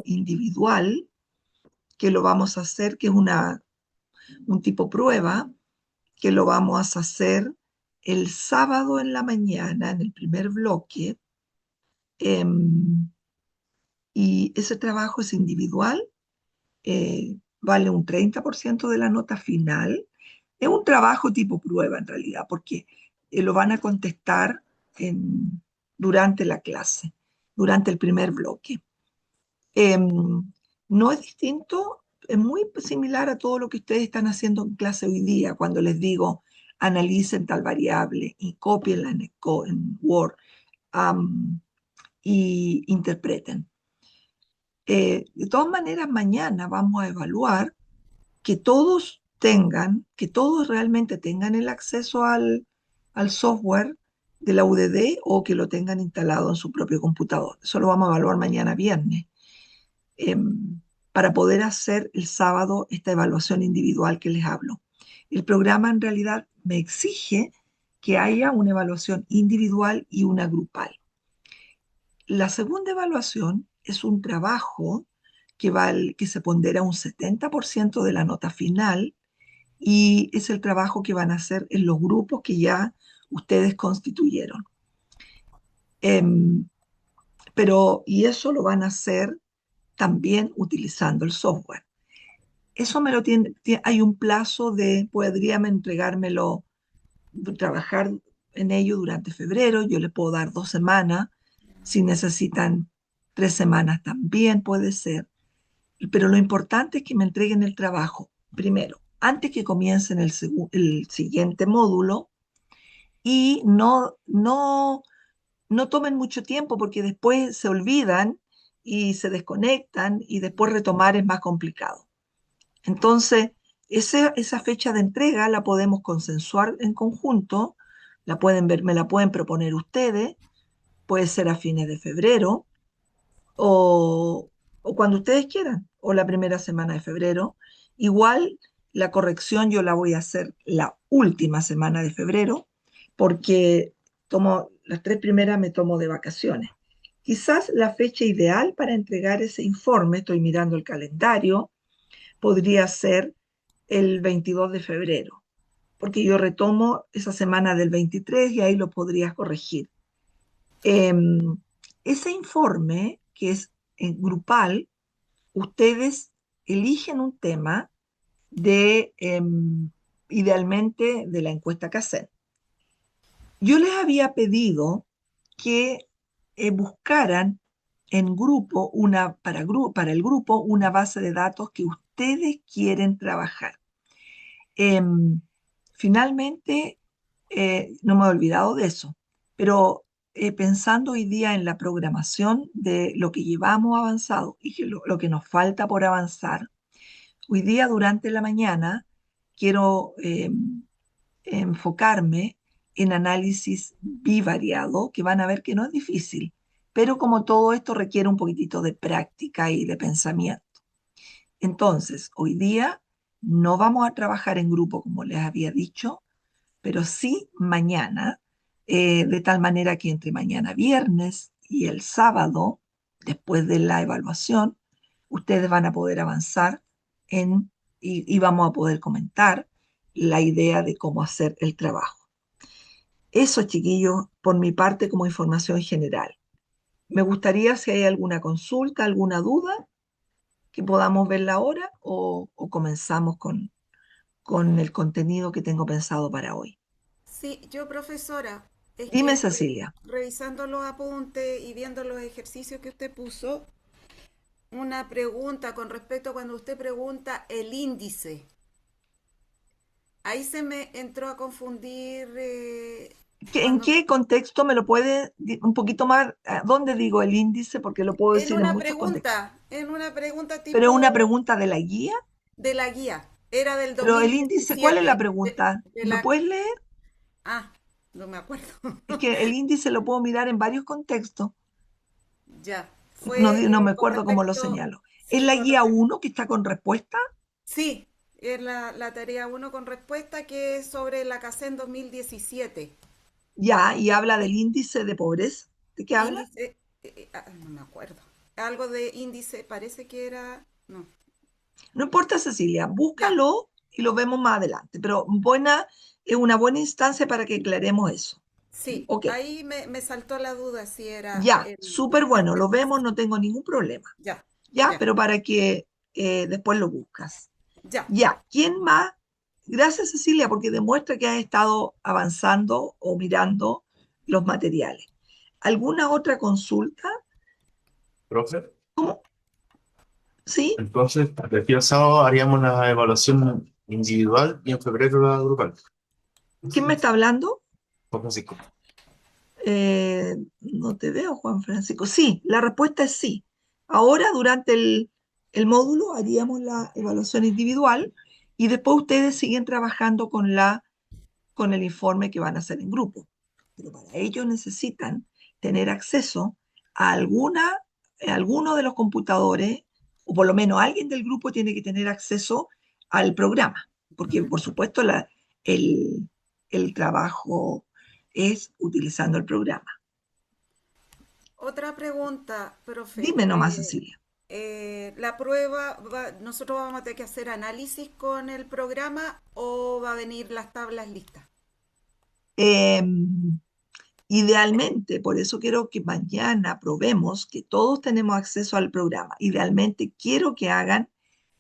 individual que lo vamos a hacer, que es un tipo prueba, que lo vamos a hacer el sábado en la mañana, en el primer bloque, em, y ese trabajo es individual, vale un 30% de la nota final. Es un trabajo tipo prueba en realidad, porque lo van a contestar durante la clase, durante el primer bloque. No es distinto, es muy similar a todo lo que ustedes están haciendo en clase hoy día, cuando les digo analicen tal variable y copienla en Word, am, y interpreten. De todas maneras, mañana vamos a evaluar que todos realmente tengan el acceso al software de la UDD o que lo tengan instalado en su propio computador. Eso lo vamos a evaluar mañana viernes, para poder hacer el sábado esta evaluación individual que les hablo. El programa en realidad me exige que haya una evaluación individual y una grupal. La segunda evaluación es un trabajo que se pondera un 70% de la nota final y es el trabajo que van a hacer en los grupos que ya ustedes constituyeron. Em, y eso lo van a hacer también utilizando el software. Eso me lo hay un plazo podrían entregármelo, trabajar en ello durante febrero, yo les puedo dar 2 semanas, si necesitan 3 semanas también puede ser, pero lo importante es que me entreguen el trabajo primero, antes que comiencen el siguiente módulo, y no tomen mucho tiempo porque después se olvidan y se desconectan y después retomar es más complicado. Entonces, esa fecha de entrega la podemos consensuar en conjunto, la pueden ver, me la pueden proponer ustedes, puede ser a fines de febrero o, o cuando ustedes quieran, o la primera semana de febrero. Igual la corrección yo la voy a hacer la última semana de febrero, porque las 3 primeras me tomo de vacaciones. Quizás la fecha ideal para entregar ese informe, estoy mirando el calendario, podría ser el 22 de febrero, porque yo retomo esa semana del 23 y ahí lo podrías corregir. Em, Ese informe, que es grupal, ustedes eligen un tema idealmente de la encuesta que hacen. Yo les había pedido que buscaran en grupo, para el grupo, una base de datos que ustedes quieren trabajar. Em, Finalmente, no me he olvidado de eso, pero pensando hoy día en la programación de lo que llevamos avanzado y que lo que nos falta por avanzar, hoy día durante la mañana quiero enfocarme en análisis bivariado, que van a ver que no es difícil, pero como todo esto requiere un poquitito de práctica y de pensamiento. Entonces, hoy día no vamos a trabajar en grupo, como les había dicho, pero sí mañana, de tal manera que entre mañana viernes y el sábado, después de la evaluación, ustedes van a poder avanzar y vamos a poder comentar la idea de cómo hacer el trabajo. Eso, chiquillos, por mi parte como información general. Me gustaría si hay alguna consulta, alguna duda, que podamos verla ahora o comenzamos con el contenido que tengo pensado para hoy. Sí, yo profesora, es Dime, que Cecilia. revisando los apuntes y viendo los ejercicios que usted puso, una pregunta con respecto a cuando usted pregunta el índice. Ahí se me entró a confundir ¿En cuando qué contexto me lo puede un poquito más? ¿Dónde digo el índice? Porque lo puedo decir en muchos contextos. en una pregunta Pero es una tipo pregunta de la guía. de la guía. Era del Pero el índice, ¿cuál es la 2017. pregunta? De ¿Me la, puedes leer? ah, no me acuerdo. Es que el índice lo puedo mirar en varios contextos. Ya, No, fue no me con acuerdo cómo lo respecto, señalo. ¿Es sí, la con guía respecto, 1 que está con respuesta? sí, es la tarea uno con respuesta que es sobre la CACEN 2017. Ya, y habla del índice de pobreza. ¿De qué habla? Índice, no me acuerdo. algo de índice, parece que era... No, No importa, Cecilia, ya, búscalo y lo vemos más adelante, pero es una buena instancia para que aclaremos eso. sí, Ok, ahí me saltó la duda si era ya, súper las bueno, lo vemos, tendencias. no tengo ningún problema. Ya, Ya, ya, pero para que después lo buscas. ya. Ya, ¿quién más? Gracias, Cecilia, porque demuestra que has estado avanzando o mirando los materiales. ¿Alguna otra consulta? Profe, ¿Cómo? ¿Sí? entonces, de aquí al sábado haríamos la evaluación individual y en febrero la grupal. ¿Quién me está hablando? Juan Francisco. No te veo, Juan Francisco. Sí, la respuesta es sí. Ahora, durante el módulo, haríamos la evaluación individual y después ustedes siguen trabajando con el informe que van a hacer en grupo. Pero para ello necesitan tener acceso a alguno de los computadores, o por lo menos alguien del grupo tiene que tener acceso al programa, porque por supuesto el, el trabajo es utilizando el programa. Otra pregunta, profe. Dime nomás, Cecilia. La prueba, nosotros vamos a tener que hacer análisis con el programa o va a venir las tablas listas. Eh, Idealmente, por eso quiero que mañana probemos que todos tenemos acceso al programa. Idealmente, quiero que hagan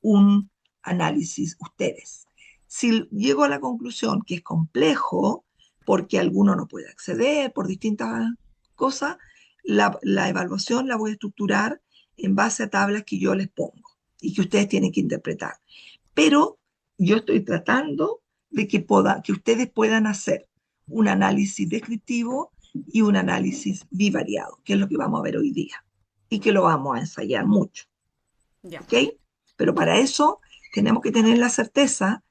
un análisis ustedes. Si llego a la conclusión que es complejo, porque alguno no puede acceder por distintas cosas, la evaluación la voy a estructurar en base a tablas que yo les pongo y que ustedes tienen que interpretar. Pero yo estoy tratando de que ustedes puedan hacer un análisis descriptivo y un análisis bivariado, que es lo que vamos a ver hoy día y que lo vamos a ensayar mucho, Ya, ¿ok? Pero ya. para eso tenemos que tener la certeza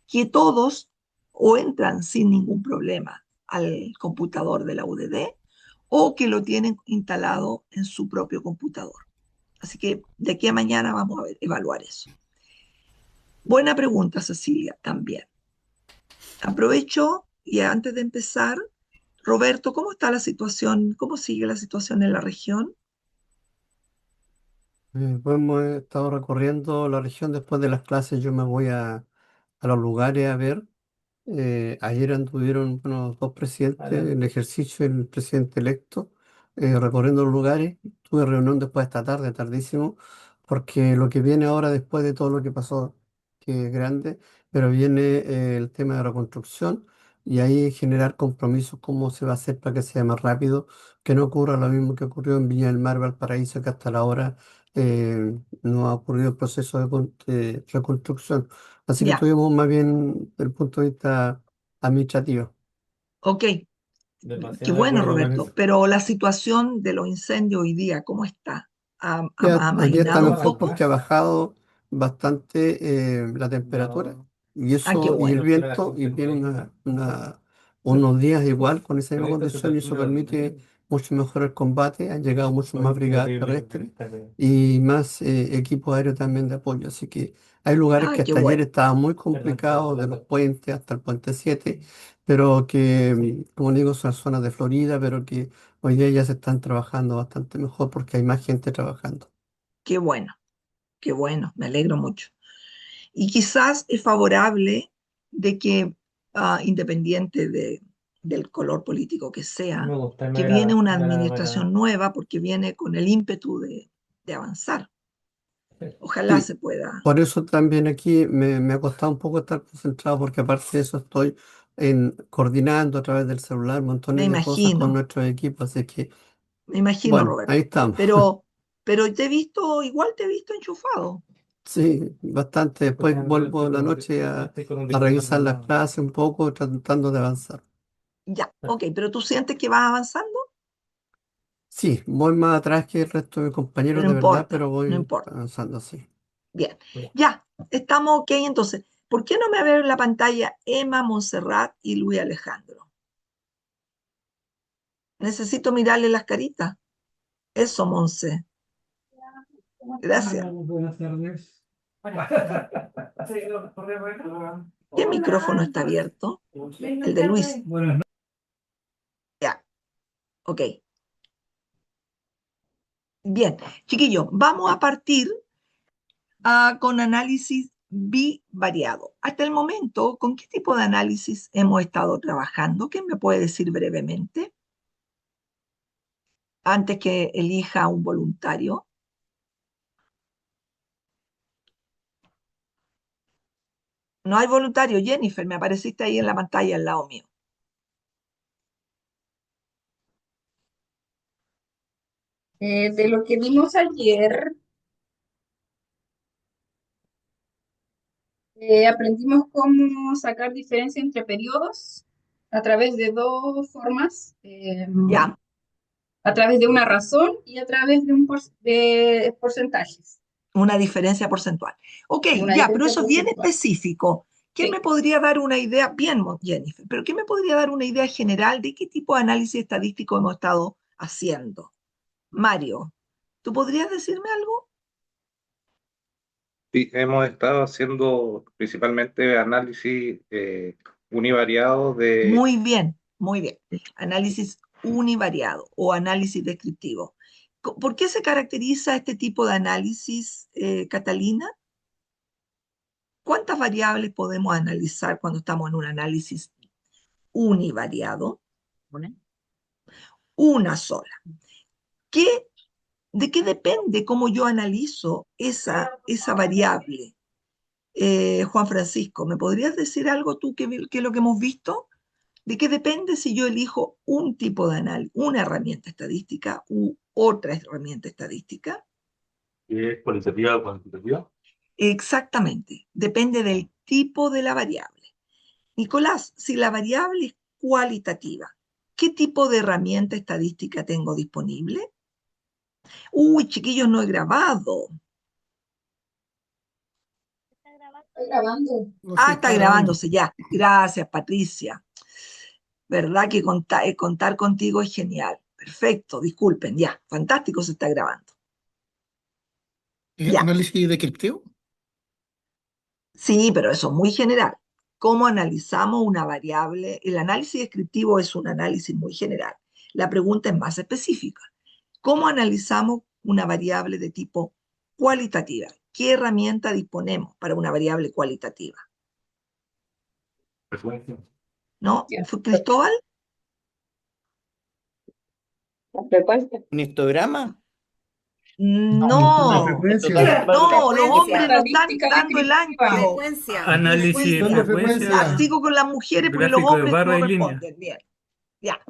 que todos o entran sin ningún problema al computador de la UDD o que lo tienen instalado en su propio computador. Así que de aquí a mañana vamos a evaluar eso. Buena pregunta, Cecilia, también. Aprovecho y antes de empezar, Roberto, ¿cómo está la situación? ¿Cómo sigue la situación en la región? Pues hemos estado recorriendo la región después de las clases. Yo me voy a los lugares a ver. Ayer anduvieron, bueno, dos presidentes en ejercicio, el presidente electo, recorriendo los lugares. Tuve reunión después esta tarde, tardísimo, porque lo que viene ahora, después de todo lo que pasó, que es grande, pero viene el tema de reconstrucción y ahí generar compromisos, cómo se va a hacer para que sea más rápido, que no ocurra lo mismo que ocurrió en Viña del Mar, Valparaíso, que hasta la hora no ha ocurrido el proceso de reconstrucción. Así que Ya, estuvimos más bien desde el punto de vista administrativo. ok, qué Demasiado de bueno, acuerdo con eso. Roberto, pero la situación de los incendios hoy día, ¿cómo está? ¿Ha Hoy día está amainado un mejor poco? porque ha bajado bastante la temperatura y Ah, qué eso y el bueno, viento y viene unos días igual con esa misma condición y eso permite mucho mejor el combate. Han llegado muchas más brigadas terrestres y más equipos aéreos también de apoyo. Así que hay lugares ah, que qué hasta ayer bueno, estaban muy complicados, de los puentes hasta el puente 7, pero que, como digo, son zonas de Florida, pero que hoy día ya se están trabajando bastante mejor porque hay más gente trabajando. qué bueno, qué bueno, me alegro mucho. Y quizás es favorable de que, independiente del color político que Me sea, gusta que viene una de la administración nueva porque viene con el ímpetu de avanzar. Ojalá Sí, se pueda. por eso también aquí me ha costado un poco estar concentrado porque aparte de eso estoy coordinando a través del celular Me montones de cosas con imagino, nuestros equipos, así que me imagino, bueno, ahí Roberto. estamos. Pero, pero te he visto, igual te he visto enchufado. Sí, bastante. Después vuelvo en la noche a revisar las clases un poco tratando de avanzar. Ya, ok, pero tú sientes que vas avanzando, Sí, voy más atrás que el resto de mis pero compañeros no de verdad, importa, pero no voy importa. avanzando así. Bien, ya, estamos ok. Entonces, ¿por qué no me ve en la pantalla Emma, Montserrat y Luis Alejandro? Necesito mirarle las caritas. Eso, Monse. Gracias. Buenas tardes. ¿Qué micrófono está abierto? El de Luis. Buenas Ya, ok. Bien, chiquillos, vamos a partir con análisis bivariado. Hasta el momento, ¿con qué tipo de análisis hemos estado trabajando? ¿Qué me puede decir brevemente antes que elija un voluntario? No hay voluntario, Jennifer, me apareciste ahí en la pantalla al lado mío. De lo que vimos ayer, aprendimos cómo sacar diferencia entre periodos a través de dos formas, Ya, a través de una razón y a través de porcentajes, una diferencia porcentual. Ok, una ya, pero diferencia eso es bien porcentual. específico. ¿Qué me Sí. podría dar una idea? Bien, Jennifer, pero ¿qué me podría dar una idea general de qué tipo de análisis estadístico hemos estado haciendo? Mario, ¿tú podrías decirme algo? Sí, hemos estado haciendo principalmente análisis univariado de... Muy bien, muy bien. Análisis univariado o análisis descriptivo. ¿Por qué se caracteriza este tipo de análisis, Catalina? ¿Cuántas variables podemos analizar cuando estamos en un análisis univariado? Una sola. ¿Qué, ¿De qué depende cómo yo analizo esa variable? Juan Francisco, ¿me podrías decir algo tú que es lo que hemos visto? ¿De qué depende si yo elijo un tipo de análisis, una herramienta estadística u otra herramienta estadística? ¿Qué es cualitativa o cuantitativa? Exactamente, depende del tipo de la variable. Nicolás, si la variable es cualitativa, ¿qué tipo de herramienta estadística tengo disponible? Uy, chiquillos, no he grabado. Estoy grabando. No, sí, Ah, está está grabando. grabándose ya. Gracias, Patricia. ¿Verdad que contar contigo es genial? Perfecto, disculpen, ya. Fantástico, se está grabando. Ya. Análisis descriptivo. Sí, pero eso es muy general. ¿Cómo analizamos una variable? El análisis descriptivo es un análisis muy general. La pregunta es más específica. ¿Cómo analizamos una variable de tipo cualitativa? ¿Qué herramienta disponemos para una variable cualitativa? Frecuencia. ¿No? Ya. ¿Fue Cristóbal? La frecuencia. ¿Un histograma? La No, frecuencia. no, los hombres Frecuencia, no están Estadística dando el descriptiva. ancho. frecuencia. Análisis de Son de frecuencia, Ya, frecuencia. sigo con las mujeres porque los gráfico de hombres no barra y línea. responden. Bien, ya.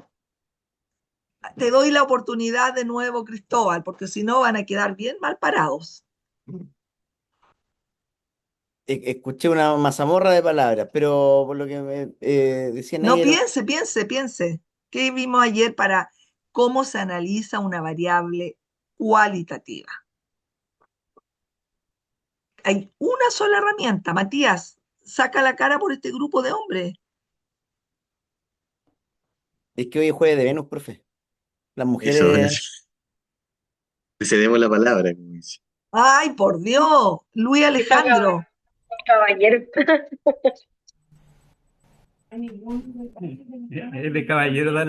Te doy la oportunidad de nuevo, Cristóbal, porque si no van a quedar bien mal parados. Escuché una mazamorra de palabras, pero por lo que me decían No, ahí era piense. ¿Qué vimos ayer para cómo se analiza una variable cualitativa? Hay una sola herramienta. Matías, saca la cara por este grupo de hombres. es que hoy es jueves de Venus, profe. Las Eso, bueno, mujeres, le cedemos la palabra, como dice. Ay, por Dios, Luis Alejandro. Caballero. Es de caballero dar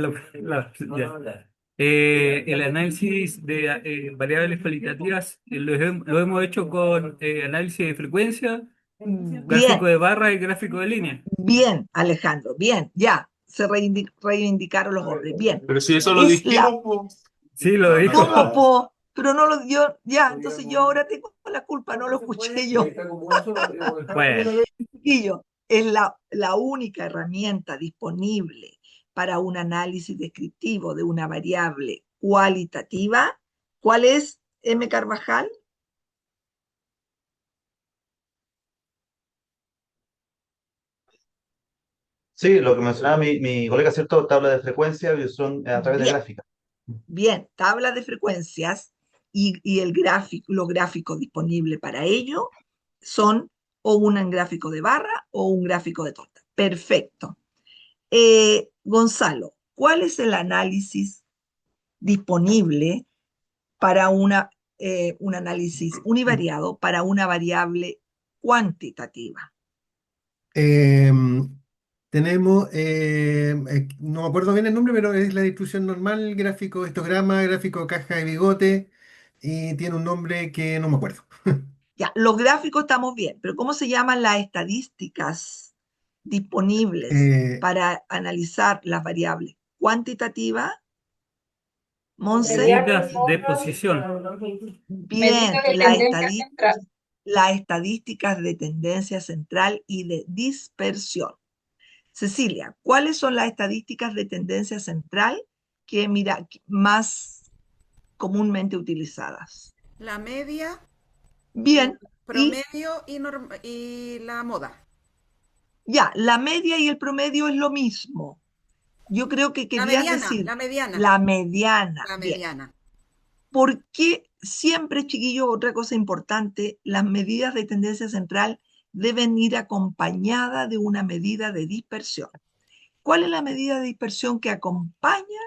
ya. El análisis de variables cualitativas lo hemos hecho con análisis de frecuencia, gráfico Bien, de barra y gráfico de línea. bien, Alejandro, bien, ya. Se reivindicaron los hombres. Bien. Pero si eso lo Es la dijimos, pues. Sí, lo dijo. ¿Cómo, po? Pero no lo dio, ya, entonces yo ahora tengo la culpa, no lo escuché yo. Bueno, Chiquillo, es la única herramienta disponible para un análisis descriptivo de una variable cualitativa. ¿Cuál es, M. Carvajal? Sí, lo que mencionaba mi colega, ¿cierto? Tabla de frecuencia y son a través de Bien, gráfica. bien, tabla de frecuencias y el gráfico, los gráficos disponibles para ello son o un gráfico de barra o un gráfico de torta. Perfecto. Gonzalo, ¿cuál es el análisis disponible para un análisis univariado para una variable cuantitativa? Eh, Tenemos, no me acuerdo bien el nombre, pero es la distribución normal, gráfico histograma, gráfico caja de bigote, y tiene un nombre que no me acuerdo. Ya, los gráficos estamos bien, pero ¿cómo se llaman las estadísticas disponibles Eh, para analizar las variables cuantitativas? Monse, Estadísticas de posición. bien, Medida de tendencia central. las estadísticas de tendencia central y de dispersión. Cecilia, ¿cuáles son las estadísticas de tendencia central que más comúnmente utilizadas? La media, el Bien, y promedio y la moda. ya, la media y el promedio es lo mismo. Yo creo que La querías mediana, decir la mediana, la mediana. la Bien, mediana. porque siempre, chiquillo, otra cosa importante, las medidas de tendencia central deben ir acompañadas de una medida de dispersión. ¿Cuál es la medida de dispersión que acompaña?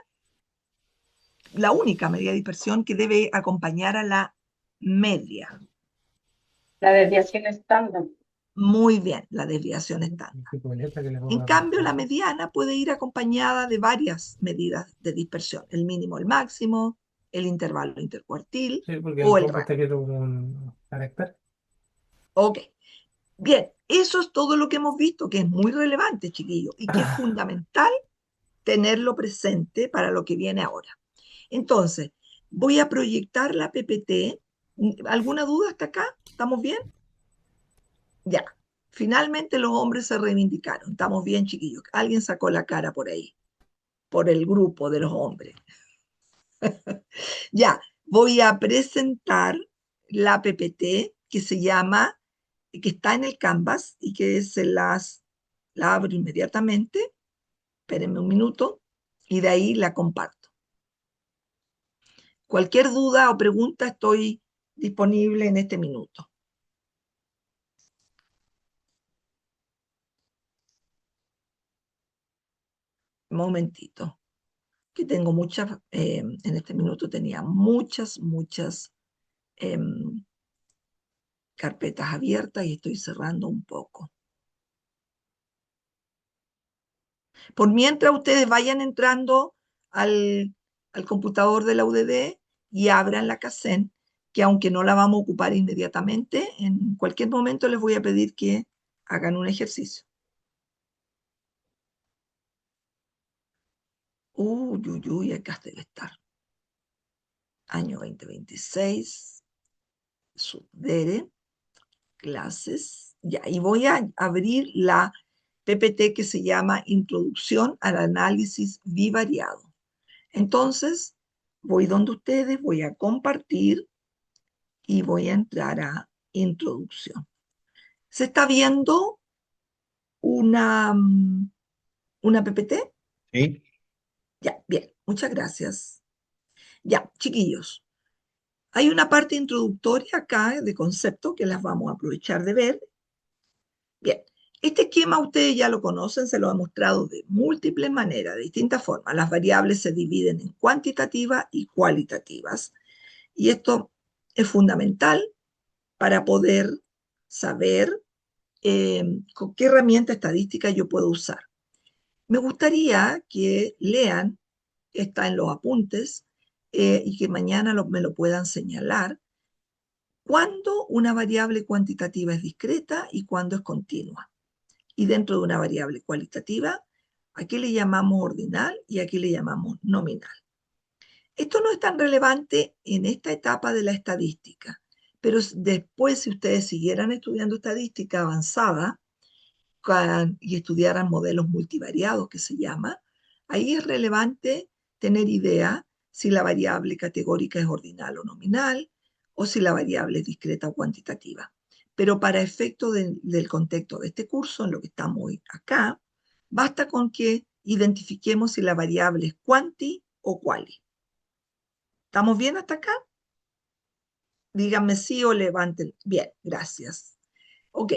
La única medida de dispersión que debe acompañar a la media. La desviación estándar. Muy bien, la desviación estándar. En cambio, la mediana puede ir acompañada de varias medidas de dispersión, el mínimo, el máximo, el intervalo intercuartil Sí, porque o el el combo está rango. quieto como un carácter. Ok, bien, eso es todo lo que hemos visto, que es muy relevante, chiquillo, y que es fundamental tenerlo presente para lo que viene ahora. Entonces, voy a proyectar la PPT. ¿Alguna duda hasta acá? ¿Estamos bien? Ya. Finalmente los hombres se reivindicaron. Estamos bien, chiquillos. Alguien sacó la cara por ahí, por el grupo de los hombres. Ya, voy a presentar la PPT que se llama, que está en el Canvas y que la abro inmediatamente. Espérenme un minuto y de ahí la comparto. Cualquier duda o pregunta estoy disponible en este minuto. Un momentito, que tengo muchas, en este minuto tenía muchas carpetas abiertas y estoy cerrando un poco. Por mientras ustedes vayan entrando al computador de la UDD y abran la Kaizen, que aunque no la vamos a ocupar inmediatamente, en cualquier momento les voy a pedir que hagan un ejercicio. Uy, acá debe estar. Año 2026, subdere, clases, ya, y voy a abrir la PPT que se llama Introducción al Análisis Bivariado. Entonces, voy donde ustedes, voy a compartir y voy a entrar a Introducción. ¿Se está viendo una PPT? ¿Sí? Ya, bien, muchas gracias. Ya, chiquillos, hay una parte introductoria acá de concepto que las vamos a aprovechar de ver. Bien, este esquema ustedes ya lo conocen, se lo he mostrado de múltiples maneras, de distintas formas. Las variables se dividen en cuantitativas y cualitativas. Y esto es fundamental para poder saber con qué herramienta estadística yo puedo usar. Me gustaría que lean, está en los apuntes, y que mañana me lo puedan señalar, cuándo una variable cuantitativa es discreta y cuándo es continua. Y dentro de una variable cualitativa, ¿a qué le llamamos ordinal y a qué le llamamos nominal? Esto no es tan relevante en esta etapa de la estadística, pero después, si ustedes siguieran estudiando estadística avanzada y estudiaran modelos multivariados, que se llama, ahí es relevante tener idea si la variable categórica es ordinal o nominal, o si la variable es discreta o cuantitativa. Pero para efecto del contexto de este curso, en lo que estamos hoy acá, basta con que identifiquemos si la variable es quanti o quali. ¿Estamos bien hasta acá? Díganme sí o levanten. Bien, gracias. Ok,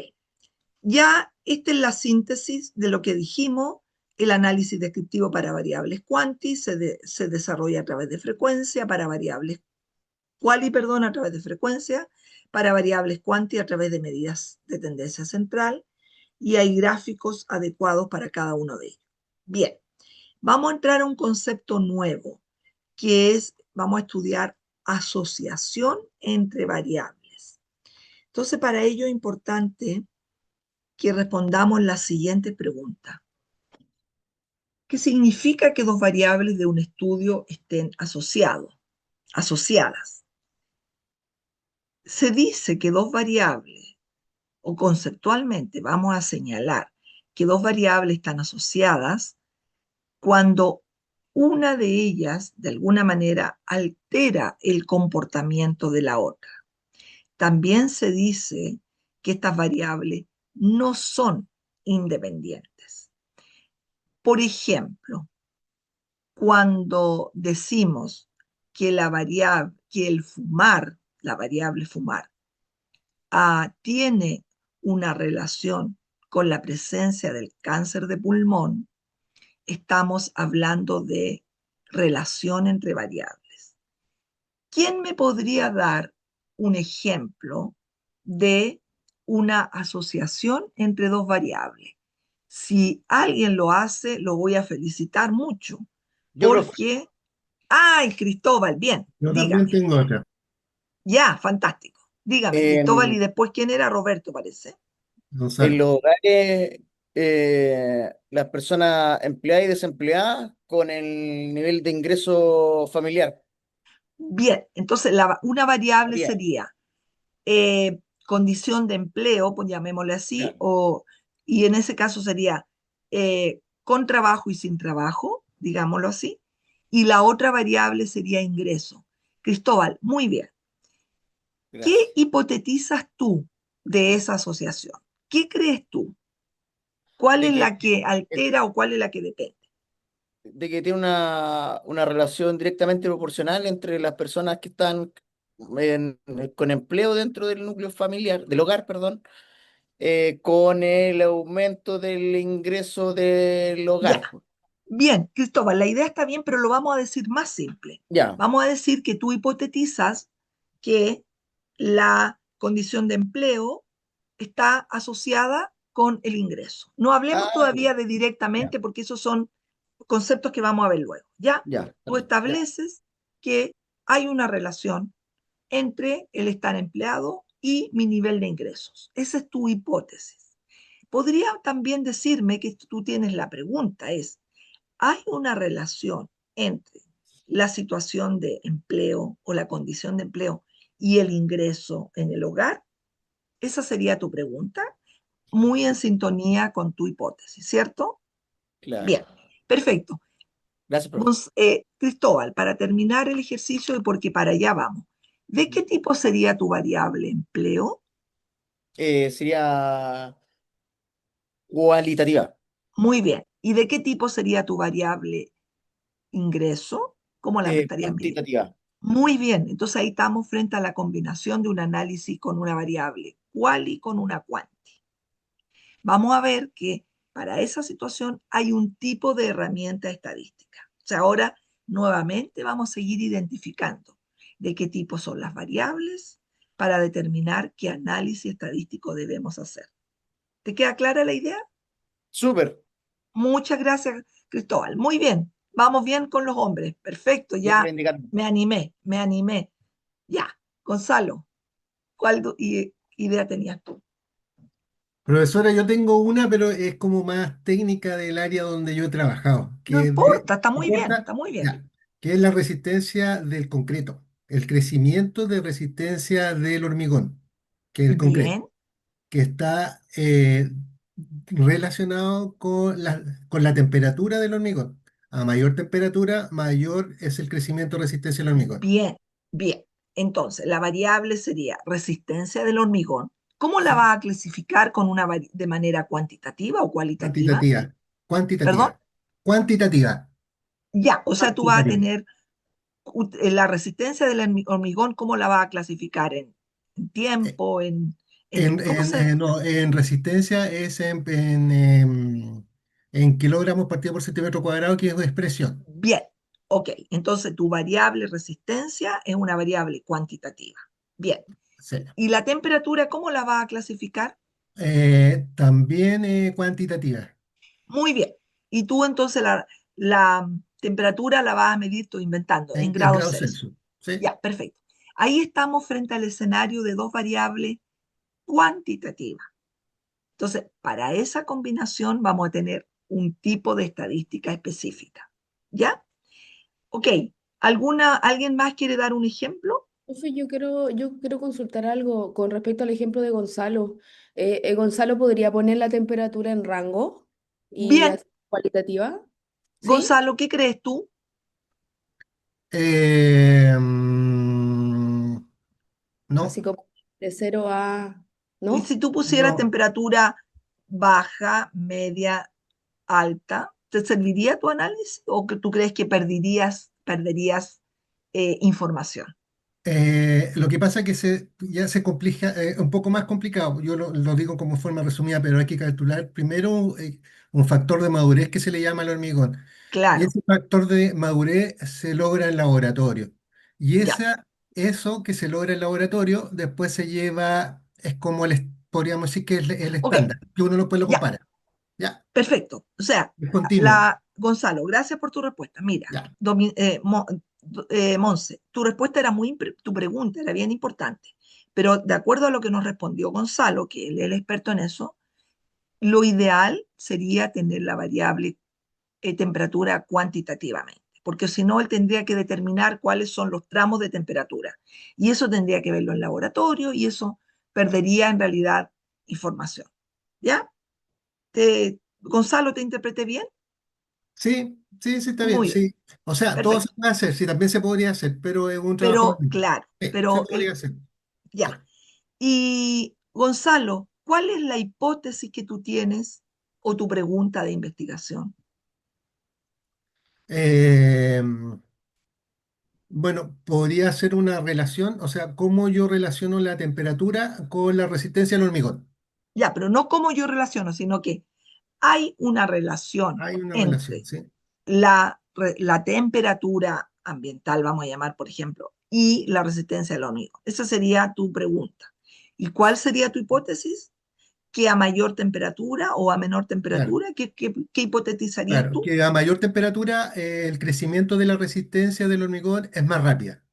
ya esta es la síntesis de lo que dijimos. El análisis descriptivo para variables quanti se desarrolla a través de frecuencia, para variables quali, perdón, a través de frecuencia, para variables quanti a través de medidas de tendencia central, y hay gráficos adecuados para cada uno de ellos. Bien, vamos a entrar a un concepto nuevo, que es, vamos a estudiar asociación entre variables. Entonces, para ello es importante que respondamos la siguiente pregunta. ¿Qué significa que dos variables de un estudio estén asociadas? Se dice que dos variables, o conceptualmente vamos a señalar que dos variables están asociadas cuando una de ellas, de alguna manera, altera el comportamiento de la otra. También se dice que estas variables no son independientes. Por ejemplo, cuando decimos que la variable fumar, tiene una relación con la presencia del cáncer de pulmón, estamos hablando de relación entre variables. ¿Quién me podría dar un ejemplo de una asociación entre dos variables? Si alguien lo hace, lo voy a felicitar mucho, Yo, profe. porque... ¡Ay, Cristóbal! Bien, Yo también dígame. tengo otra. Ya, fantástico. Dígame, Cristóbal, y después, ¿quién era? Roberto, parece. En Gonzalo. los hogares, las personas empleadas y desempleadas con el nivel de ingreso familiar. Bien, entonces una variable Bien, sería condición de empleo, pues llamémosle así, claro. y en ese caso sería con trabajo y sin trabajo, digámoslo así, y la otra variable sería ingreso. Cristóbal, muy bien. ¿Qué Gracias. hipotetizas tú de esa asociación? ¿Qué crees tú? ¿Cuál De es que, la que altera o cuál es la que depende? de que tiene una relación directamente proporcional entre las personas que están con empleo dentro del núcleo familiar, del hogar, perdón, con el aumento del ingreso del Ya, hogar. bien, Cristóbal, la idea está bien, pero lo vamos a decir más simple. Ya, Vamos a decir que tú hipotetizas que la condición de empleo está asociada con el ingreso. No hablemos ya, todavía de directamente porque esos son conceptos que vamos a ver luego. Ya, ya, tú perdón, ya. estableces que hay una relación entre el estar empleado y mi nivel de ingresos. Esa es tu hipótesis. Podría también decirme que tú tienes la pregunta, ¿hay una relación entre la situación de empleo o la condición de empleo y el ingreso en el hogar? Esa sería tu pregunta, muy en sintonía con tu hipótesis, ¿cierto? Claro. Bien, perfecto. Gracias, profe. Cristóbal, para terminar el ejercicio y porque para allá vamos, ¿de qué tipo sería tu variable empleo? Sería cualitativa, Muy bien. ¿Y de qué tipo sería tu variable ingreso? ¿Cómo la estarías midiendo? cuantitativa. Muy bien, entonces ahí estamos frente a la combinación de un análisis con una variable cual y con una cuanti. Vamos a ver que para esa situación hay un tipo de herramienta estadística. O sea, ahora nuevamente vamos a seguir identificando de qué tipo son las variables para determinar qué análisis estadístico debemos hacer. ¿Te queda clara la idea? Súper. Muchas gracias, Cristóbal. Muy bien, vamos bien con los hombres. Perfecto, Yo te voy a ya indicar. me animé, me animé. Ya, Gonzalo, ¿cuál idea tenías tú? Profesora, yo tengo una, pero es como más técnica del área donde yo he trabajado, No que importa, está no muy bien, importa, está muy bien. ya, que es la resistencia del concreto, el crecimiento de resistencia del hormigón, que es el concreto, Bien, que está relacionado con la temperatura del hormigón. A mayor temperatura, mayor es el crecimiento de resistencia del hormigón. bien, bien. Entonces, la variable sería resistencia del hormigón. ¿Cómo la Sí, va a clasificar con de manera cuantitativa o cualitativa? cuantitativa, ¿Perdón? cuantitativa, cuantitativa, Ya, o sea, tú vas a cuantitativa. tener la resistencia del hormigón, ¿cómo la vas a clasificar? ¿En tiempo? ¿Cómo se? No, en resistencia es en kilogramos partido por centímetro cuadrado, que es de expresión. Bien, ok. Entonces, tu variable resistencia es una variable cuantitativa. Bien. Sí. ¿Y la temperatura, cómo la vas a clasificar? También cuantitativa, Muy bien. Y tú entonces la temperatura la vas a medir, estoy inventando, en en grados grados Celsius. Celsius. ¿Sí? Ya, perfecto. Ahí estamos frente al escenario de dos variables cuantitativas. Entonces, para esa combinación vamos a tener un tipo de estadística específica. ¿Ya? Ok. ¿Alguien más quiere dar un ejemplo? Profe, yo quiero consultar algo con respecto al ejemplo de Gonzalo. Gonzalo podría poner la temperatura en rango y Bien, hacer cualitativa, ¿sí? Gonzalo, ¿qué crees tú? Eh, Así no, como de 0 a, Y ¿no? si tú pusieras no. temperatura baja, media, alta, ¿te serviría tu análisis o que tú crees que perderías información? Lo que pasa es que ya se complica, un poco más complicado. Yo lo digo como forma resumida, pero hay que calcular primero un factor de madurez que se le llama al hormigón. Y Claro, ese factor de madurez se logra en laboratorio. Y ya, eso que se logra en laboratorio después se lleva, es como podríamos decir que es el ok, estándar, que uno lo puede lo ya, compara. Ya, perfecto. O sea, es continuo. Gonzalo, gracias por tu respuesta. Mira, Ya. Monse, tu respuesta era tu pregunta era bien importante, pero de acuerdo a lo que nos respondió Gonzalo, que él es el experto en eso, lo ideal sería tener la variable temperatura cuantitativamente, porque si no, él tendría que determinar cuáles son los tramos de temperatura. Y eso tendría que verlo en laboratorio y eso perdería en realidad información. ¿Ya? Gonzalo, ¿te interpreté bien? Sí, sí, sí, está bien, Muy bien, sí. O sea, todo se perfecto. puede hacer, sí, también se podría hacer, pero es un trabajo más Pero, lindo. claro, Sí, se pero podría hacer. Sí. ya. Y Gonzalo, ¿cuál es la hipótesis que tú tienes o tu pregunta de investigación? Eh, bueno, podría ser una relación, o sea, cómo yo relaciono la temperatura con la resistencia al hormigón. Ya, pero no cómo yo relaciono, sino que hay una relación Hay una relación, entre sí. la temperatura ambiental, vamos a llamar, por ejemplo, y la resistencia al hormigón. Esa sería tu pregunta. ¿Y cuál sería tu hipótesis? ¿Que a mayor temperatura o a menor Claro, temperatura? ¿Qué hipotetizarías claro, tú? que a mayor temperatura el crecimiento de la resistencia del hormigón es más rápida.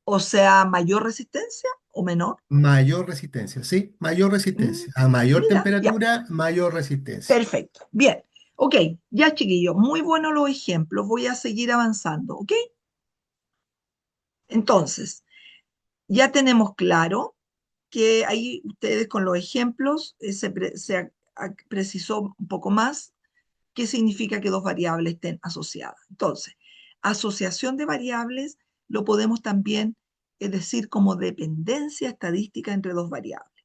O sea, mayor resistencia o menor. Mayor resistencia, ¿sí? Mayor Mm, resistencia. A mayor Mira, ya, temperatura, mayor resistencia. perfecto. Bien, ok, ya chiquillos, muy buenos los ejemplos, voy a seguir avanzando, ¿ok? Entonces, ya tenemos claro que ahí ustedes con los ejemplos precisó un poco más qué significa que dos variables estén asociadas. Entonces, asociación de variables lo podemos también decir como dependencia estadística entre dos variables.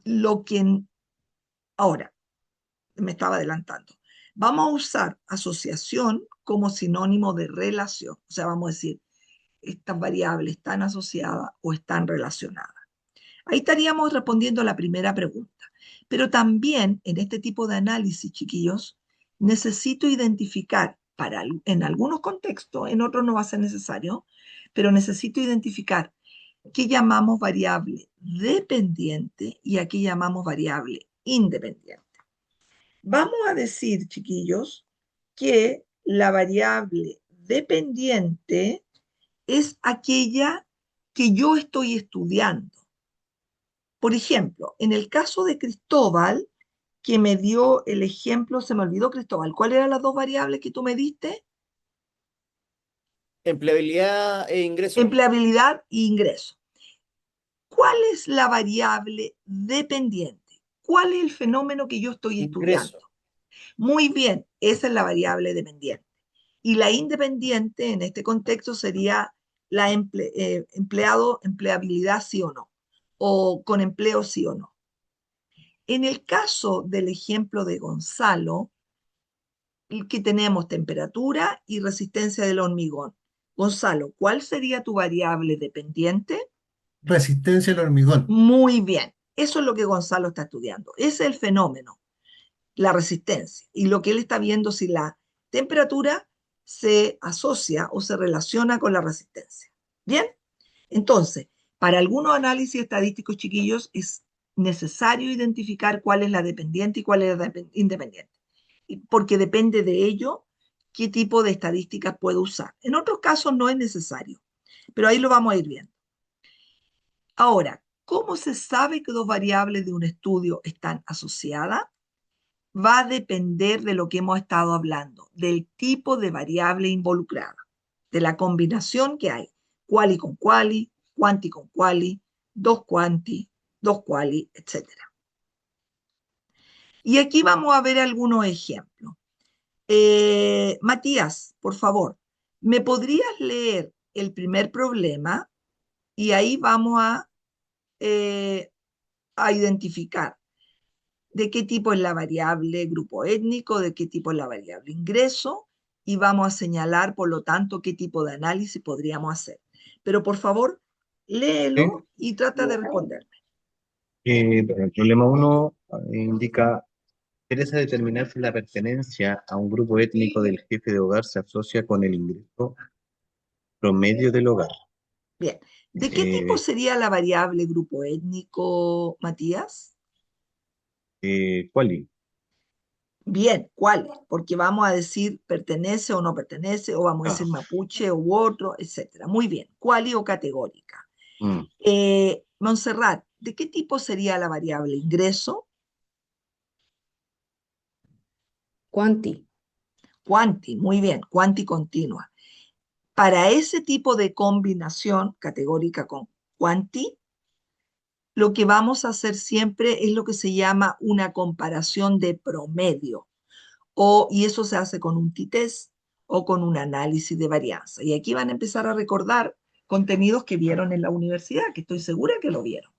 Lo que ahora me estaba adelantando. Vamos a usar asociación como sinónimo de relación. O sea, vamos a decir, estas variables están asociadas o están relacionadas. Ahí estaríamos respondiendo a la primera pregunta. Pero también en este tipo de análisis, chiquillos, necesito identificar, en algunos contextos, en otros no va a ser necesario, pero necesito identificar qué llamamos variable dependiente y a qué llamamos variable independiente. Vamos a decir, chiquillos, que la variable dependiente es aquella que yo estoy estudiando. Por ejemplo, en el caso de Cristóbal, que me dio el ejemplo, se me olvidó Cristóbal, ¿cuáles eran las dos variables que tú me diste? Empleabilidad e ingreso. Empleabilidad e ingreso. ¿Cuál es la variable dependiente? ¿Cuál es el fenómeno que yo estoy estudiando? Ingreso. Muy bien, esa es la variable dependiente. Y la independiente en este contexto sería la empleabilidad sí o no, o con empleo sí o no. En el caso del ejemplo de Gonzalo, que tenemos temperatura y resistencia del hormigón. Gonzalo, ¿cuál sería tu variable dependiente? Resistencia al hormigón. Muy bien, eso es lo que Gonzalo está estudiando. Ese es el fenómeno, la resistencia, y lo que él está viendo si la temperatura se asocia o se relaciona con la resistencia. Bien, entonces, para algunos análisis estadísticos, chiquillos, es necesario identificar cuál es la dependiente y cuál es la independiente, porque depende de ello qué tipo de estadísticas puedo usar. En otros casos no es necesario. Pero ahí lo vamos a ir viendo. Ahora, ¿cómo se sabe que dos variables de un estudio están asociadas? Va a depender de lo que hemos estado hablando, del tipo de variable involucrada, de la combinación que hay, quali con quali, quanti con quali, dos quanti, dos quali, etc. Y aquí vamos a ver algunos ejemplos. Matías, por favor, ¿me podrías leer el primer problema? Y ahí vamos a identificar de qué tipo es la variable grupo étnico, de qué tipo es la variable ingreso, y vamos a señalar, por lo tanto, qué tipo de análisis podríamos hacer. Pero por favor, Sí. léelo y trata de responderme. Bueno, el problema 1 indica, interesa determinar si la pertenencia a un grupo étnico del jefe de hogar se asocia con el ingreso promedio del hogar. Bien, ¿de qué tipo Eh, sería la variable grupo étnico, Matías? ¿Cuál? Bien, ¿cuál? Porque vamos a decir pertenece o no pertenece, o vamos a decir mapuche u otro, etcétera. Muy bien, ¿cuál o categórica? Montserrat, ¿de qué tipo sería la variable ingreso? Quanti. Quanti, muy bien, quanti continua. Para ese tipo de combinación categórica con quanti, lo que vamos a hacer siempre es lo que se llama una comparación de promedio. Y eso se hace con un t-test o con un análisis de varianza. Y aquí van a empezar a recordar contenidos que vieron en la universidad, que estoy segura que lo vieron.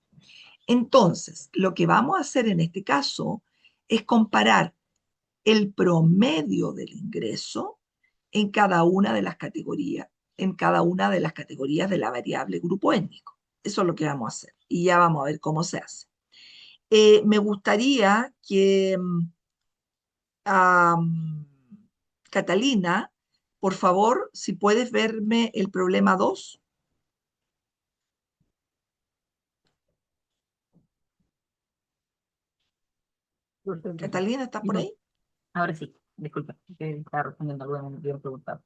Entonces, lo que vamos a hacer en este caso es comparar el promedio del ingreso en cada una de las categorías, de la variable grupo étnico. Eso es lo que vamos a hacer. Y ya vamos a ver cómo se hace. Me gustaría que Catalina, por favor, si puedes verme el problema 2. Catalina, ¿estás por ahí? Ahora sí, disculpa, que estaba respondiendo algo que me habían preguntado.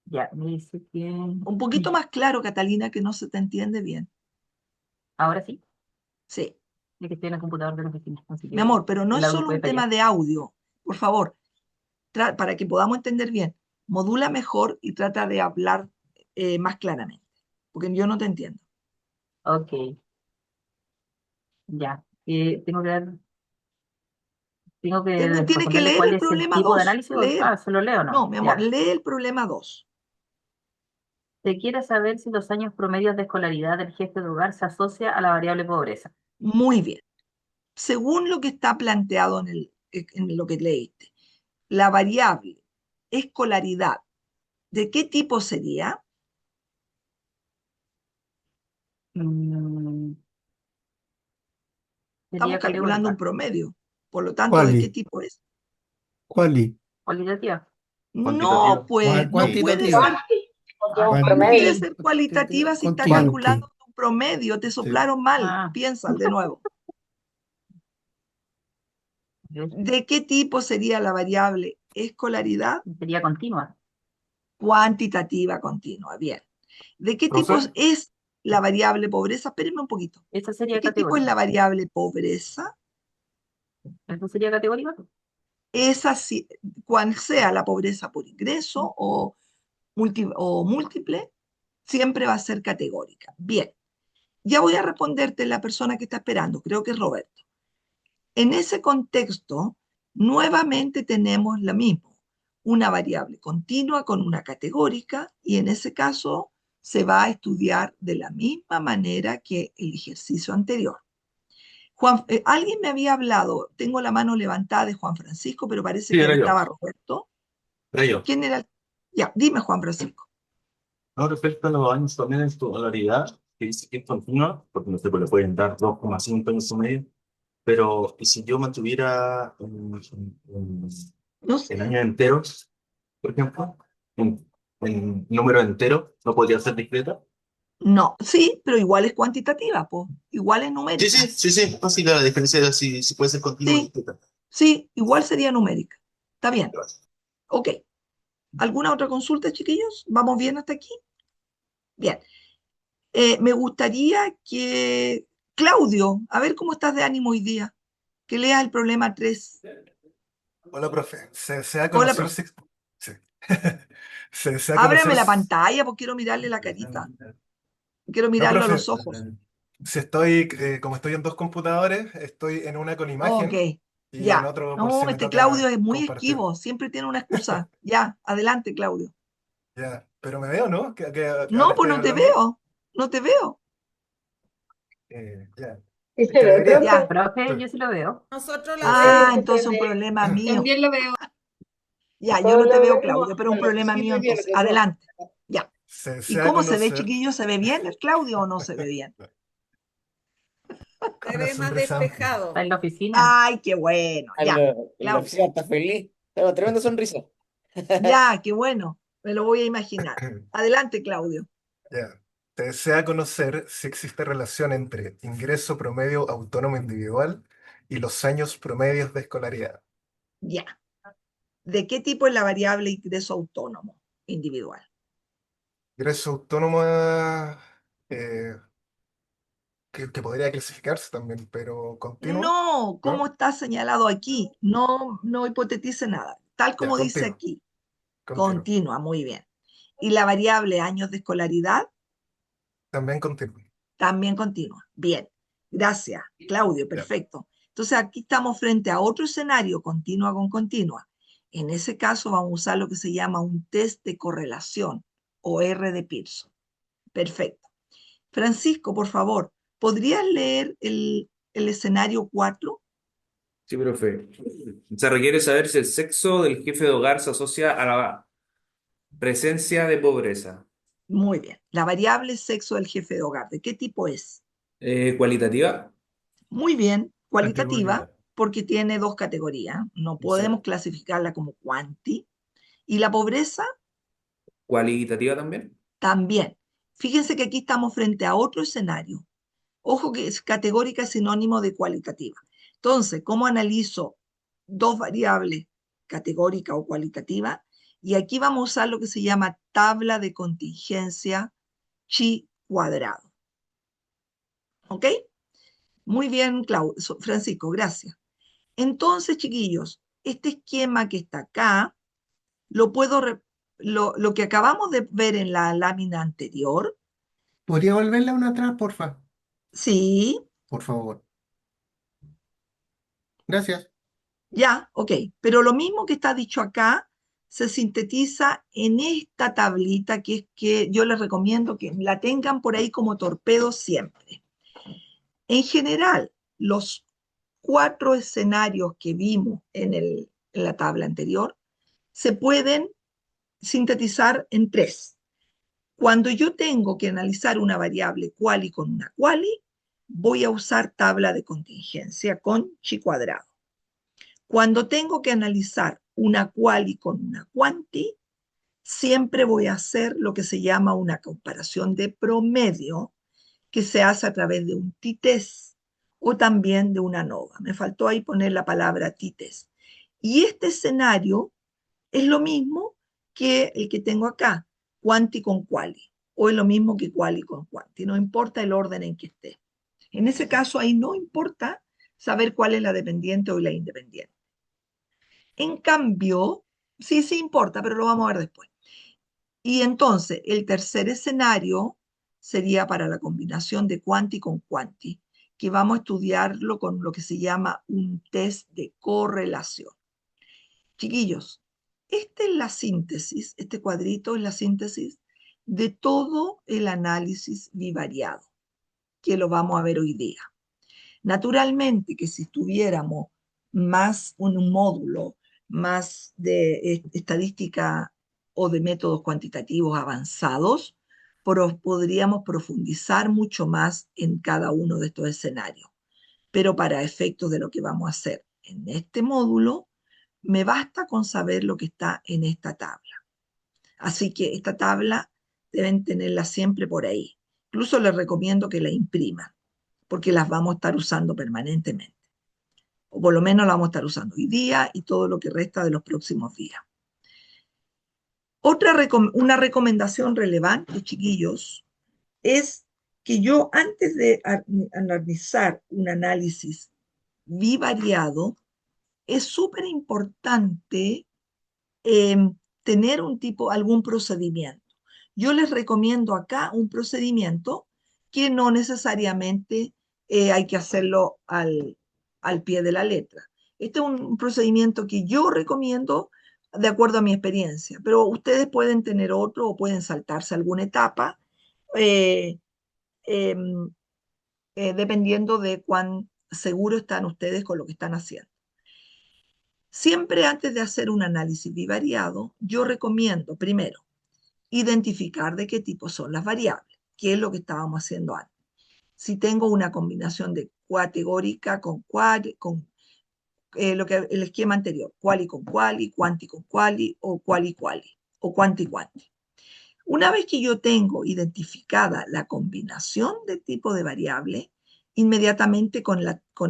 Ya, me dice que... Un poquito más claro, Catalina, que no se te entiende bien. Ahora sí, Sí. es que estoy en el computador de la oficina, así Mi que amor, pero no el es audio solo puede un tema fallar. de audio. Por favor, para que podamos entender bien, modula mejor y trata de hablar más claramente, porque yo no te entiendo. Ok, ya. Tengo que Tienes que responderle leer cuál el es el problema tipo de 2. análisis. Leer. Ah, ¿se lo leo o No, no? mi amor, Ya. lee el problema 2. Se quiere saber si los años promedios de escolaridad del jefe de hogar se asocia a la variable pobreza. Muy bien. Según lo que está planteado en lo que leíste, la variable escolaridad, ¿de qué tipo sería? Mm, Estamos Sería calculando un categórica, promedio. Por lo tanto, ¿de qué Quali, tipo es? quali, cualitativa. No, pues, no puede Cuantitativa. ser, Cuan- ¿cómo puede ser cualitativa si está quanti. calculando un promedio? Te sí. soplaron mal. Ah, Piensa de nuevo. ¿ves? ¿De qué tipo sería la variable escolaridad? Sería continua. Cuantitativa continua. Bien. ¿De qué tipo ¿Profe? es la variable pobreza? Espérenme un poquito. Esa ¿De sería qué tipo es categórica. la variable pobreza? ¿Eso sería categórica? Esa, cual sea la pobreza por ingreso o múltiple, siempre va a ser categórica. Bien, ya voy a responderte la persona que está esperando, creo que es Roberto. En ese contexto, nuevamente tenemos lo mismo, una variable continua con una categórica, y en ese caso se va a estudiar de la misma manera que el ejercicio anterior. Alguien me había hablado, tengo la mano levantada de Juan Francisco, pero parece Sí, que ahí era yo. estaba Roberto. Era yo. ¿Quién era? Ya, dime Juan Francisco. No, respecto a los años también en escolaridad, que dice que es continua, porque no sé, pues le pueden dar 2,5 años y medio, pero ¿y si yo mantuviera No sé. el año entero, por ejemplo, en número entero, no podría ser discreta? No, sí, pero igual es cuantitativa, pues, igual es Sí, numérica. sí, no, sí, la diferencia es si puede ser continua o Sí, discreta. sí, igual sería numérica. Está bien. Ok. ¿Alguna otra consulta, chiquillos? ¿Vamos bien hasta aquí? Bien. Me gustaría que, Claudio, a ver cómo estás de ánimo hoy día, que leas el problema 3. Hola, profe. Se desea Hola, conocer profe. si... Sí. Se desea Ábrame conocer... la pantalla porque quiero mirarle la carita. Quiero No, mirarlo a profe. los ojos. Si estoy, como estoy en dos computadores, estoy en una con Ok, imagen y en ya. otro por si No, me este Claudio toca es muy compartir. esquivo, siempre tiene una excusa. Ya, adelante, Claudio. Ya. Pero me veo, ¿no? Que No, ahora pues estoy no te hablando. veo, no te veo. Ya. ¿Y Es se que ve, debería. Ya. profe? Profe, yo sí lo veo. Nosotros la Ah, vemos. entonces un problema mío. También lo veo. Ya, yo Todos no te lo veo, vemos Claudio, pero un con los problema mío ojitos entonces. abiertos, ¿no? Adelante. Ya. Se ¿Y desea cómo se ve, conocer chiquillo? ¿Se ve bien el Claudio o no se ve bien? Se una ve más sonrisa amplia. Está despejado. en la oficina. Ay, qué bueno. Ya, En la Claudio. oficina está feliz. Tiene una tremenda sonrisa. Ya, qué bueno. Me lo voy a imaginar. Adelante, Claudio. Ya. Se desea conocer si existe relación entre ingreso promedio autónomo individual y los años promedios de escolaridad. Ya. ¿De qué tipo es la variable ingreso autónomo individual? Ingreso autónomo eh, que podría clasificarse también, pero continuo, No, ¿cómo ¿no? está señalado aquí? No, no hipotetice nada. Tal Ya, como dice continuo, aquí. continuo. Continua, muy bien. ¿Y la variable años de escolaridad? También continuo. También continua. Bien. Gracias, Claudio. Ya. Perfecto. Entonces aquí estamos frente a otro escenario, continua con continua. En ese caso vamos a usar lo que se llama un test de correlación o R de Pearson. Perfecto. Francisco, por favor, ¿podrías leer el escenario 4? Sí, profe. Se requiere saber si el sexo del jefe de hogar se asocia a la presencia de pobreza. Muy bien. La variable sexo del jefe de hogar, ¿de qué tipo es? Cualitativa, Muy bien, cualitativa, Categoría. porque tiene dos categorías. No podemos exacto. clasificarla como cuanti. Y la pobreza Cualitativa también. también. Fíjense que aquí estamos frente a otro escenario. Ojo que es categórica es sinónimo de cualitativa. Entonces, ¿cómo analizo dos variables, categórica o cualitativa? Y aquí vamos a usar lo que se llama tabla de contingencia chi cuadrado. ¿Ok? Muy bien, Francisco, gracias. Entonces, chiquillos, este esquema que está acá, lo puedo, lo que acabamos de ver en la lámina anterior, ¿Podría volverla una atrás, porfa? sí, Por favor. Gracias. ya, ok, pero lo mismo que está dicho acá se sintetiza en esta tablita que es que yo les recomiendo que la tengan por ahí como torpedo siempre. En general, los 4 escenarios que vimos en la tabla anterior se pueden sintetizar en 3. Cuando yo tengo que analizar una variable quali con una quali, voy a usar tabla de contingencia con chi cuadrado. Cuando tengo que analizar una quali con una quanti, siempre voy a hacer lo que se llama una comparación de promedio, que se hace a través de un t-test o también de una ANOVA. Me faltó ahí poner la palabra t-test. Y este escenario es lo mismo que el que tengo acá, quanti con quali, o es lo mismo que quali con quanti, no importa el orden en que esté. En ese caso, ahí no importa saber cuál es la dependiente o la independiente. En cambio, sí importa, pero lo vamos a ver después. Y entonces, el tercer escenario sería para la combinación de quanti con quanti, que vamos a estudiarlo con lo que se llama un test de correlación. Chiquillos, esta es la síntesis, este cuadrito es la síntesis de todo el análisis bivariado, que lo vamos a ver hoy día. Naturalmente que si tuviéramos más un módulo, más de estadística o de métodos cuantitativos avanzados, podríamos profundizar mucho más en cada uno de estos escenarios. Pero para efectos de lo que vamos a hacer en este módulo, me basta con saber lo que está en esta tabla. Así que esta tabla deben tenerla siempre por ahí. Incluso les recomiendo que la impriman, porque las vamos a estar usando permanentemente. O por lo menos la vamos a estar usando hoy día y todo lo que resta de los próximos días. Una recomendación relevante, chiquillos, es que yo antes de analizar un análisis bivariado, es súper importante tener algún procedimiento. Yo les recomiendo acá un procedimiento que no necesariamente hay que hacerlo al pie de la letra. Este es un procedimiento que yo recomiendo de acuerdo a mi experiencia, pero ustedes pueden tener otro o pueden saltarse alguna etapa eh, em, dependiendo de cuán seguros están ustedes con lo que están haciendo. Siempre antes de hacer un análisis bivariado, yo recomiendo primero identificar de qué tipo son las variables, que es lo que estábamos haciendo antes. Si tengo una combinación de categórica con lo que el esquema anterior, quali con quali, quanti con quali o quali o quanti quanti. Una vez que yo tengo identificada la combinación de tipo de variable, inmediatamente con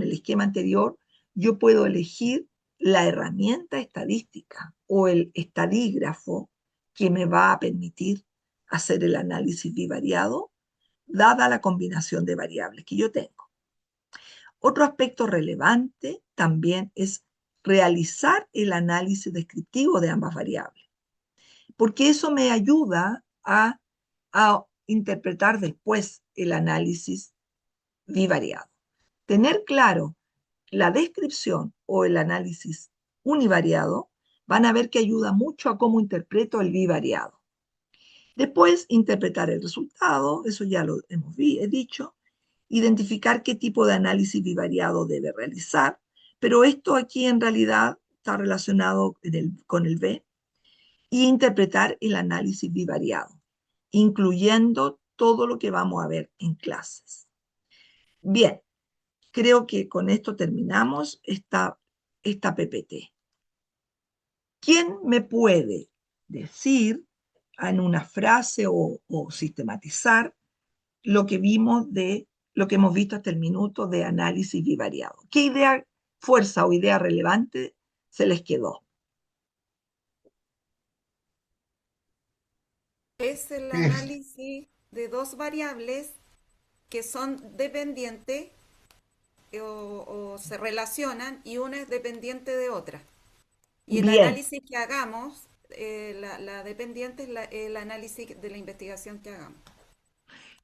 el esquema anterior, yo puedo elegir la herramienta estadística o el estadígrafo que me va a permitir hacer el análisis bivariado, dada la combinación de variables que yo tengo. Otro aspecto relevante también es realizar el análisis descriptivo de ambas variables, porque eso me ayuda a interpretar después el análisis bivariado. Tener claro la descripción o el análisis univariado, van a ver que ayuda mucho a cómo interpreto el bivariado. Después, interpretar el resultado, eso ya lo he dicho, identificar qué tipo de análisis bivariado debe realizar, pero esto aquí en realidad está relacionado con el B, y interpretar el análisis bivariado, incluyendo todo lo que vamos a ver en clases. Bien, creo que con esto terminamos esta PPT. ¿Quién me puede decir en una frase o sistematizar lo que hemos visto hasta el minuto de análisis bivariado? ¿Qué idea, fuerza o idea relevante se les quedó? Es el análisis de dos variables que son dependientes o se relacionan y una es dependiente de otra. Y el Bien, análisis que hagamos, la dependiente es el análisis de la investigación que hagamos.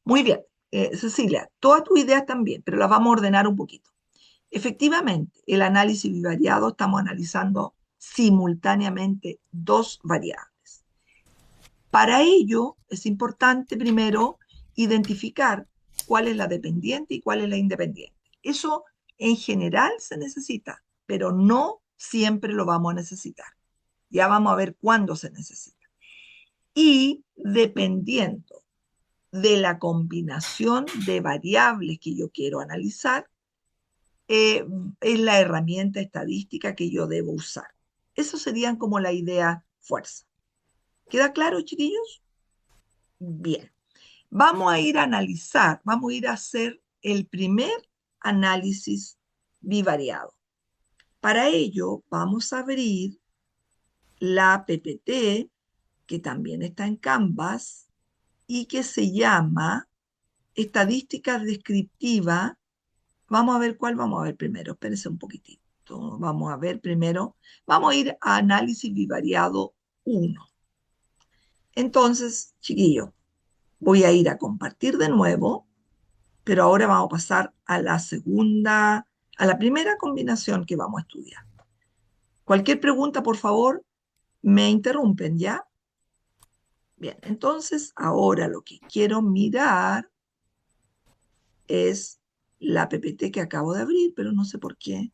muy bien. Cecilia, todas tus ideas también, pero las vamos a ordenar un poquito. Efectivamente, el análisis bivariado estamos analizando simultáneamente dos variables. Para ello es importante primero identificar cuál es la dependiente y cuál es la independiente. Eso en general se necesita, pero no siempre lo vamos a necesitar. Ya vamos a ver cuándo se necesita. Y dependiendo de la combinación de variables que yo quiero analizar, es la herramienta estadística que yo debo usar. Eso serían como la idea fuerza. ¿Queda claro, chiquillos? Bien. Vamos a ir a analizar, vamos a ir a hacer el primer análisis bivariado. Para ello, vamos a abrir la PPT, que también está en Canvas, y que se llama Estadística Descriptiva. Vamos a ver cuál vamos a ver primero. Espérense un poquitito. Vamos a ver primero. Vamos a ir a análisis bivariado 1. Entonces, chiquillos, voy a ir a compartir de nuevo, pero ahora vamos a pasar a la primera combinación que vamos a estudiar. Cualquier pregunta, por favor, me interrumpen, ¿ya? Bien, entonces ahora lo que quiero mirar es la PPT que acabo de abrir, pero no sé por qué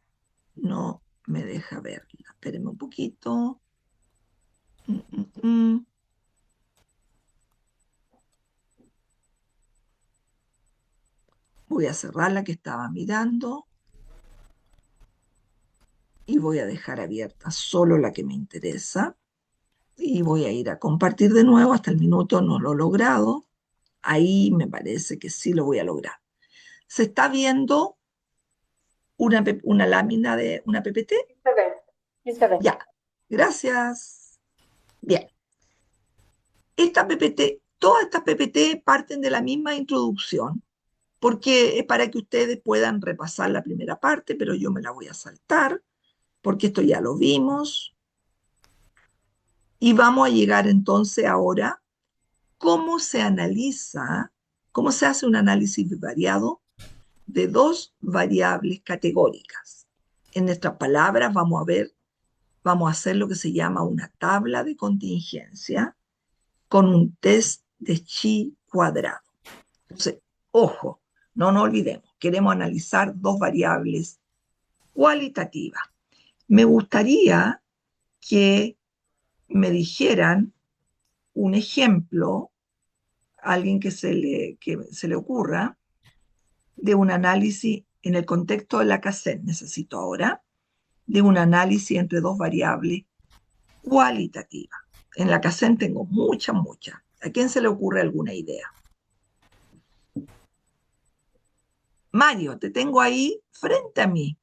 no me deja verla. Espérenme un poquito. Voy a cerrar la que estaba mirando y voy a dejar abierta solo la que me interesa. Y voy a ir a compartir de nuevo. Hasta el minuto no lo he logrado. Ahí me parece que sí lo voy a lograr. ¿Se está viendo una lámina de una PPT? Ya, gracias. Bien. Esta PPT Todas estas PPT parten de la misma introducción, porque es para que ustedes puedan repasar la primera parte, pero yo me la voy a saltar, porque esto ya lo vimos. Y vamos a llegar entonces ahora, ¿cómo se analiza, cómo se hace un análisis bivariado de dos variables categóricas? En nuestras palabras vamos a hacer lo que se llama una tabla de contingencia con un test de chi cuadrado. Entonces, ojo, no nos olvidemos, queremos analizar dos variables cualitativas. Me gustaría que me dijeran un ejemplo, alguien que se le ocurra, de un análisis en el contexto de la CACEN, necesito ahora, de un análisis entre dos variables cualitativas. En la CACEN tengo muchas. ¿A quién se le ocurre alguna idea? Mario, te tengo ahí frente a mí.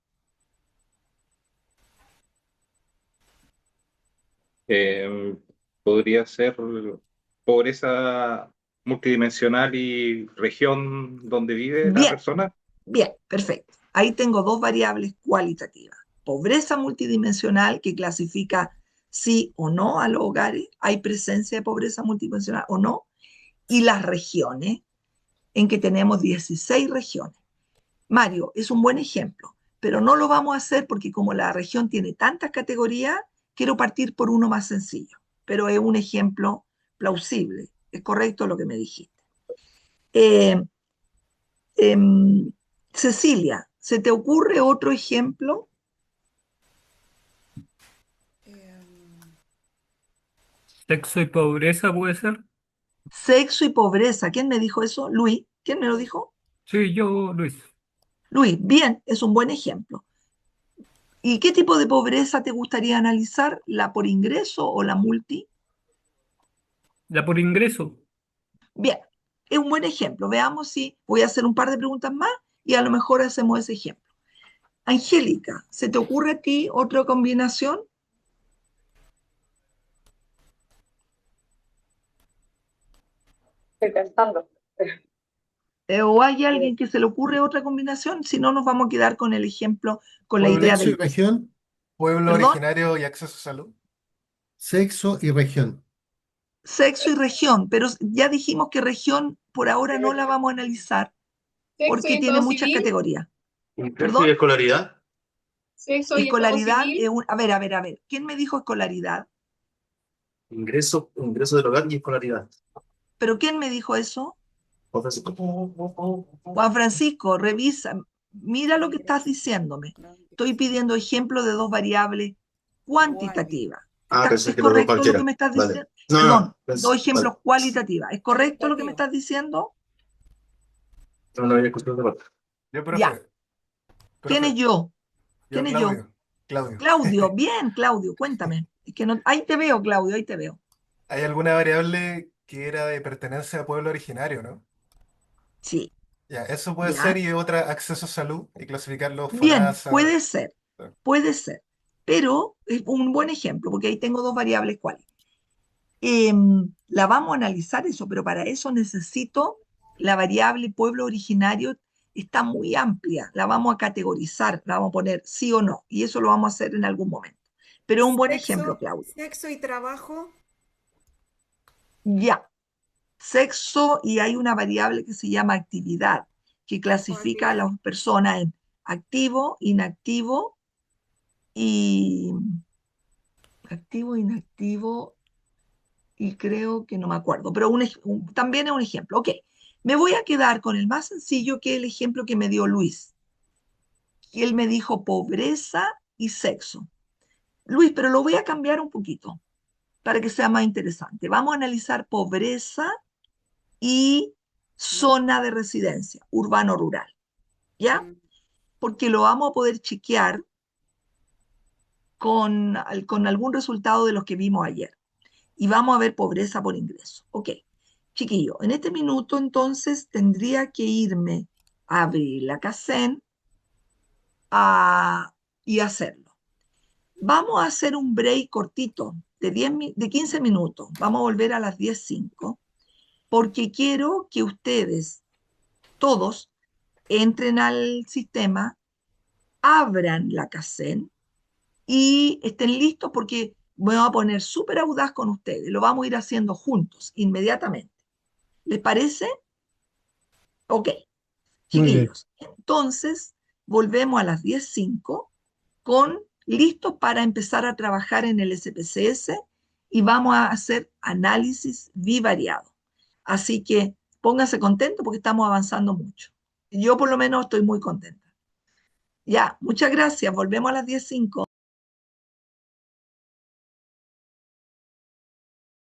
Podría ser pobreza multidimensional y región donde vive la Bien, persona. bien, perfecto. Ahí tengo dos variables cualitativas. Pobreza multidimensional, que clasifica sí o no a los hogares, hay presencia de pobreza multidimensional o no, y las regiones, en que tenemos 16 regiones. Mario, es un buen ejemplo, pero no lo vamos a hacer porque como la región tiene tantas categorías, quiero partir por uno más sencillo, pero es un ejemplo plausible, es correcto lo que me dijiste. Cecilia, ¿se te ocurre otro ejemplo? Sexo y pobreza puede ser. Sexo y pobreza. ¿Quién me dijo eso? Luis. ¿Quién me lo dijo? Sí, yo, Luis. Luis, bien, es un buen ejemplo. ¿Y qué tipo de pobreza te gustaría analizar? ¿La por ingreso o la multi? La por ingreso. Bien, es un buen ejemplo. Veamos si voy a hacer un par de preguntas más y a lo mejor hacemos ese ejemplo. Angélica, ¿se te ocurre a ti otra combinación? Estoy pensando. ¿O hay alguien que se le ocurre otra combinación? Si no, nos vamos a quedar con el ejemplo, con la idea Sexo y de... región. Pueblo ¿Perdón? originario y acceso a salud. Sexo y región. Sexo y región, pero ya dijimos que región por ahora no la vamos a analizar Sexo y porque tiene estado muchas civil. categorías. Ingreso ¿Perdón? y escolaridad. Sexo y estado Escolaridad es civil. un... A ver. ¿Quién me dijo escolaridad? Ingreso del hogar y escolaridad. ¿Pero quién me dijo eso? Profesor. Juan Francisco, revisa, mira lo que estás diciéndome. Estoy pidiendo ejemplos de dos variables cuantitativas. Pensé ¿Es que los dos correcto lo que cualquiera. me estás Vale. diciendo? No, Perdón, dos vale. ejemplos cualitativos. ¿Es correcto lo que me estás diciendo? No lo había escuchado de parte. Yo, Ya. ¿Quién es yo? Yo, ¿Quién es yo? Claudio. Claudio, bien, Claudio, cuéntame. Es que no... Ahí te veo, Claudio, ahí te veo. ¿Hay alguna variable que era de pertenencia a pueblo originario, no? Sí, Ya, eso puede ser ya. y otra acceso a salud y clasificarlo Bien, FONASA. puede ser. Pero es un buen ejemplo, porque ahí tengo dos variables cuáles. La vamos a analizar eso, pero para eso necesito la variable pueblo originario, está muy amplia, la vamos a categorizar, la vamos a poner sí o no, y eso lo vamos a hacer en algún momento. Pero es un buen ejemplo, Claudio. Sexo y trabajo. Ya, sexo y hay una variable que se llama actividad, que clasifica a las personas en activo, inactivo y inactivo y creo que no me acuerdo, pero también es un ejemplo. Ok, me voy a quedar con el más sencillo, que es el ejemplo que me dio Luis. Y él me dijo pobreza y sexo. Luis, pero lo voy a cambiar un poquito para que sea más interesante. Vamos a analizar pobreza y zona de residencia, urbano-rural. ¿Ya? Porque lo vamos a poder chequear con algún resultado de los que vimos ayer. Y vamos a ver pobreza por ingreso. Ok, chiquillo, en este minuto entonces tendría que irme a abrir la CACEN y hacerlo. Vamos a hacer un break cortito de 15 minutos. Vamos a volver a las 10:05 porque quiero que ustedes, todos, entren al sistema, abran la CACEN y estén listos porque me voy a poner súper audaz con ustedes. Lo vamos a ir haciendo juntos, inmediatamente. ¿Les parece? Ok, Muy bien. chiquillos. Entonces, volvemos a las 10:05 con listos para empezar a trabajar en el SPSS y vamos a hacer análisis bivariado. Así que pónganse contentos porque estamos avanzando mucho. Yo por lo menos estoy muy contenta. Ya, muchas gracias. Volvemos a las 10:05.